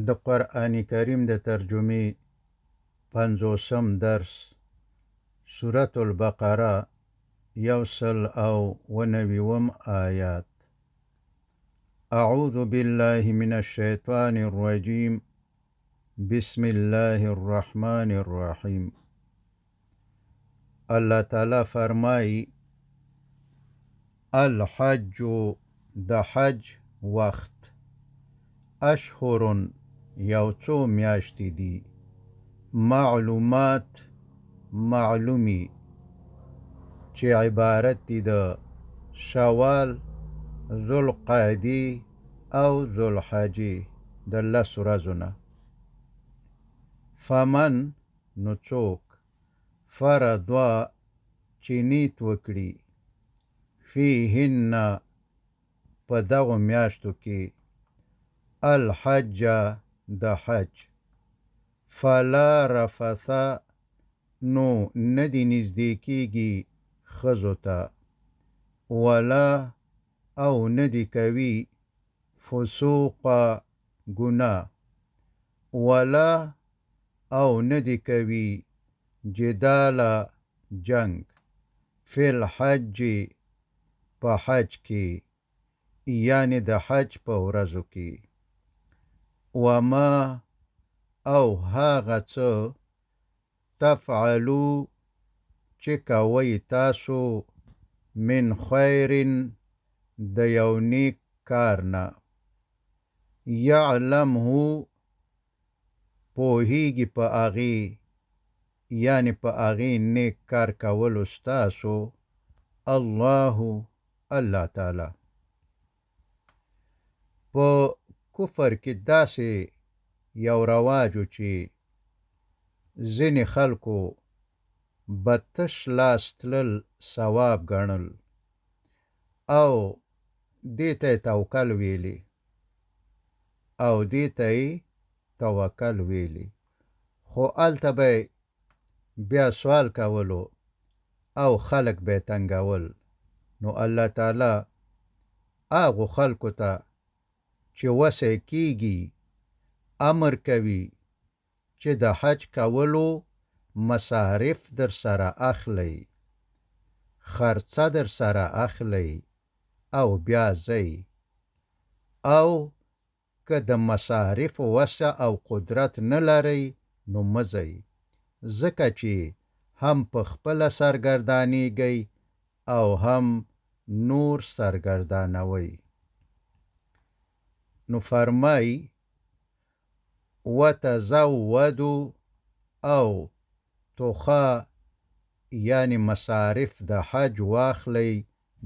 د قرآن کریم د ترجمې 50م درس سورة البقره 190 آیات. اعوذ بالله من الشیطان الرجیم بسم الله الرحمن الرحیم. الله تعالی فرمای الحج د حج وخت اشهر یو څو میاشتې دي معلومات معلومی چې عبارت دي د شوال ذوالقعدې او ذوالحجې د 10 ورځو نه. فمن نو څوک فرضا چې نیت وکړي فیهن په دغو میاشتو کې الحج د حج فلا رفث نو ندی نزدې کېږي ښځو ته ولا او ندی کوي فسوق ګناه ولا او ندی کوي جدال جنگ فی الحج په حج کې یعنی د حج په ورځو کې وما او هغه څه تفعلو چې کوئ تاسو من خیرن د یو نیک کار نه یعلمه پوهیږي په هغې یعنی په هغې نیک کار کولو ستاسو الله تعالی. په کفر کې داسې یو رواجو چې ځینې خلکو به تش لاس تلل ثواب ګڼل او دې ته یې توکل ویلي خو هلته به بیا سوال کولو او خلک به یې تنګول. نو الله تعالی هغو خلکو ته چې وسه یې کېږي امر کوي چې د حج کولو مصارف در سره اخلی خرڅه در سره اخلی او بیا ځئ او که د مصارف وسه او قدرت نه لرئ نو مه ځئ ځکه چې هم په خپله سرګردانیږئ او هم نور سرګردانوئ. نو فرمای وتزودوا او توخا یعنی مصارف د حج واخلی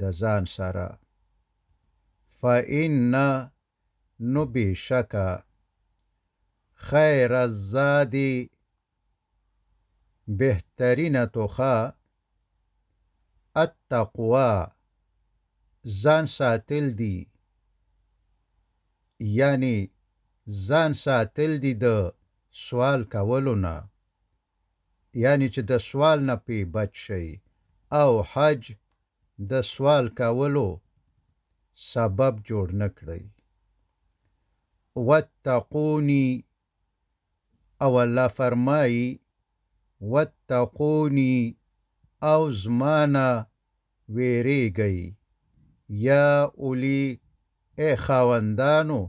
د ځان سره فإن نو بشکه خیر الزاد بهترینه توخا التقوا ځان ساتل دی یعنی ځان ساتل دی د سوال کولو نه یعنی چې د سوال نه پې بچ شئ او حج د سوال کولو سبب جوړ نه کړئ. واتقونی او الله فرمایی واتقونی او زمانه ویریږئ یا اولی ای خاوندانو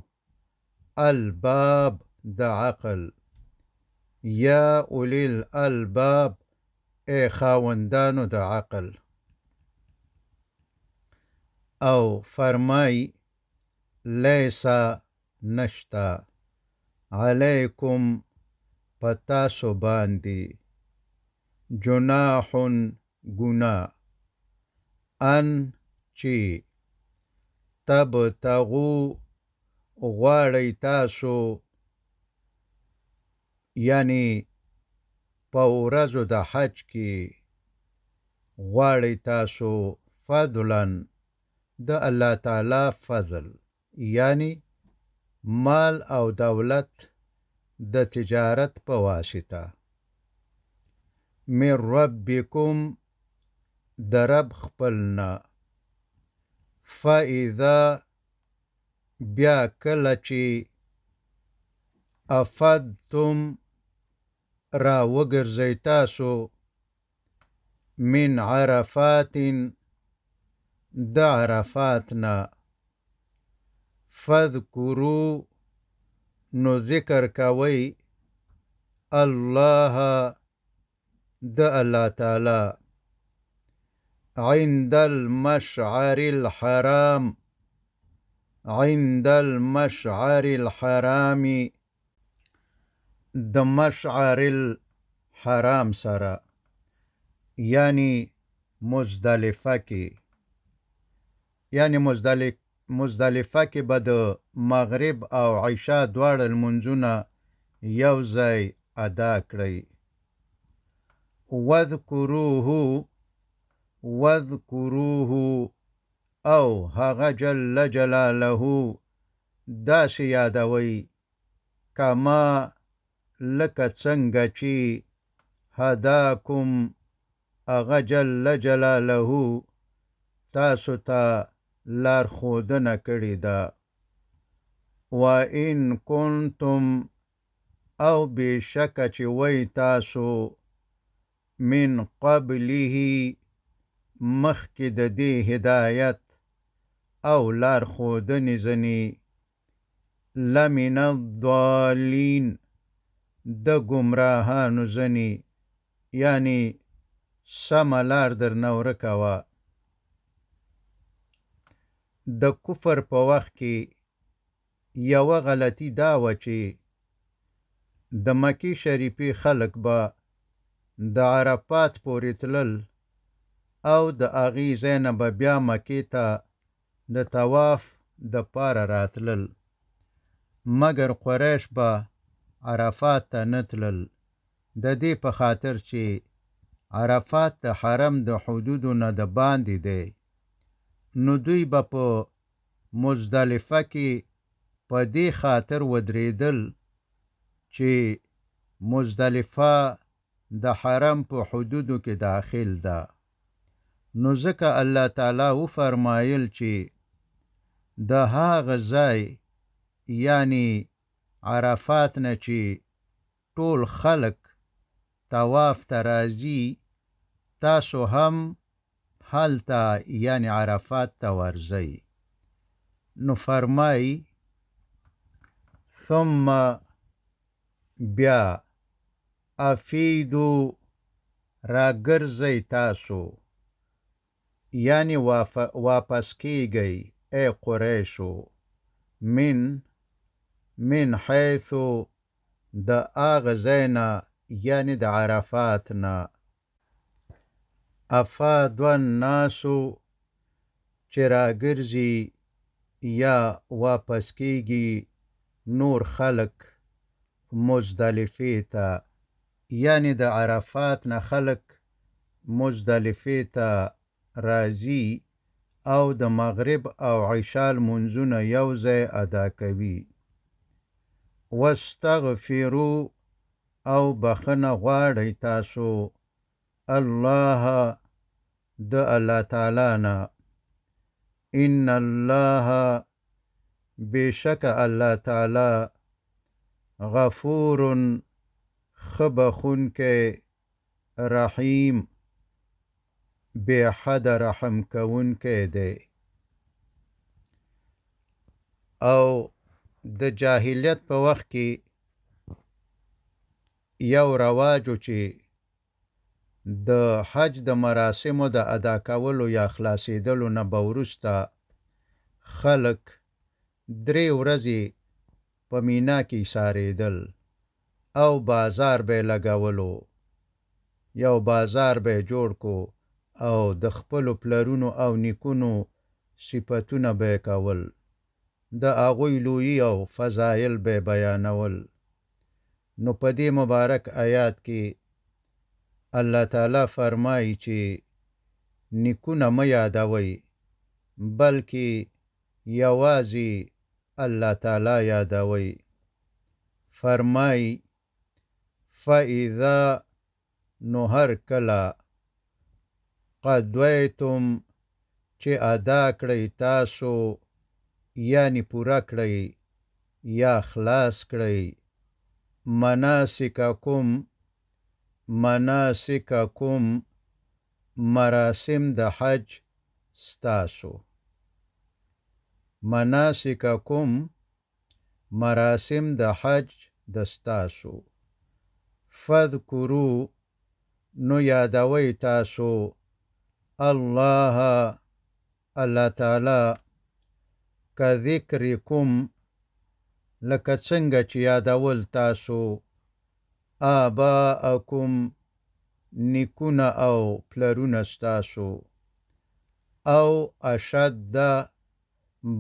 الباب د عقل یا اولی الالباب ای خاوندانو د عقل. او فرمای لیسا نشتا علیکم پتاسو باندې جناح گناه ان چی تبتغو غواړی تاسو یعنی په ورځو د حج کې غواړی تاسو فضلا د الله تعالی فضل یعنی مال او دولت د تجارت په واسطه من ربکم د رب خپلنا فاذا بیا کله چې افدتم را وګرځئ تاسو من عرفات د عرفاتنا فذکروا نو ذکر کوي الله د الله تعالی عند المشعر الحرام عند المشعر الحرام د مشعر الحرام سره یعنی مزدلفه کې یعنی مزدلفه کې به د مغرب او عشاء دواړه لمونځونه یو ځای ادا کړئ وذکروه او هغه جل جلاله داسې یادوي کما لکه څنګه چې هداکم هغه جل جلاله تاسو ته لارښودنه کړې ده وان کنتم او بېشکه چې وی تاسو من قبله مخکې د دې هدایت او لارښودنې ځنې لمن الضالین د ګمراهانو ځنې یعنی سمه لار درنه ورکه وه د کفر په وخت کې یوه غلطي دا وه چې د مکې شریفې خلک به د عرفات پورې تلل او د هغې ځای نه به بیا مکې ته د طواف دپاره راتلل مګر قریش به عرفات ته نه تلل د دې په خاطر چې عرفات د حرم د حدودو نه د باندې دی نو دوی به په مزدلفه کې په دې خاطر ودرېدل چې مزدلفه د حرم په حدودو کې داخل ده نو ځکه الله تعالی وفرمایل چې د هغه ځای یعنی عرفات نه چې ټول خلق طواف ته راځي تاسو هم هلته یعنی عرفات ته ورځئ نو فرمای ثم بیا افیدو راګرځئ تاسو یعنی واپس کیږئ ای قریشو من حیثو د هغه ځای نه یعنی د عرفات نه افاد الناسو چې راګرځي یا واپس کیږي نور خلق مزدلفې ته یعنی د عرفات نه خلق مزدلفې ته راځي او د مغرب او عشاء لمونځونه یو ځای ادا کوي واستغفروا او بخنه غواړئ تاسو الله د الله تعالی نه ان الله بشک الله تعالی غفور ښه بخښونکی رحیم بے حد رحم کوونکی دی او د جاهلیت په وخت کې یو رواجو چې د حج د مراسمو د ادا کولو یا خلاصېدلو نه به وروسته خلک 3 ورځې په مینا کې ایسارېدل او بازار به یې لګولو یو بازار به یې جوړ کو او د خپلو پلرونو او نیکونو صفتونه به یې کول د هغوی لویي او فضایل به یې بیانول نو په دې مبارک آیات کې الله تعالی فرمایي چې نیکونه مه یادوئ بلکې یوازې الله تعالی یادوئ فرمایي فاذا نو هر کله قضیتم چې ادا کړئ تاسو یعنی پورا کړئ یا خلاص کړئ مناسککم مراسم د حج ستاسو مناسککم مراسم د حج د ستاسو فذکرو نو یادوي تاسو الله تعالی کذکرکم لکه څنګه چې یادول تاسو آباءکم نیکونه او پلرونه ستاسو او اشد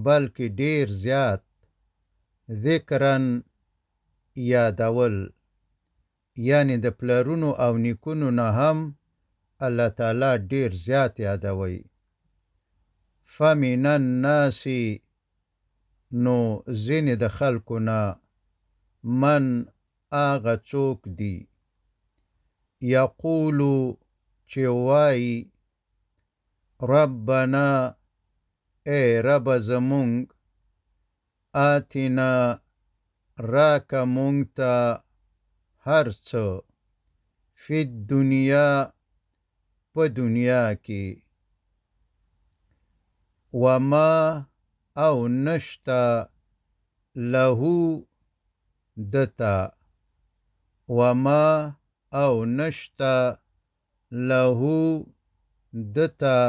بلکې ډیر زیات ذکرن یادول یعنی د پلرونو او نیکونو نه هم الله تعالی ډیر زیات یادوي فمن الناس نو ځینې د خلکو نه من آغا څوک دی یقولو چې وایي ربنا ای رب زمونږ آتنا راکه مونږ ته هر څه فی الدنیا په دنیا کې وما او نشتا له دتا وما او نشتا له دتا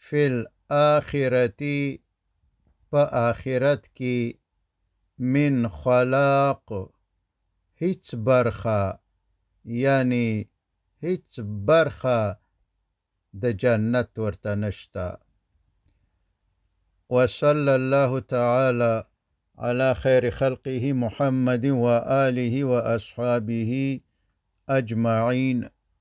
فی الاخرتی په آخرت کې من خلاق هیڅ برخه یعنی هیڅ برخه د جنت ورته نشتا وصلى الله تعالى على خير خلقه محمد وآله وأصحابه أجمعين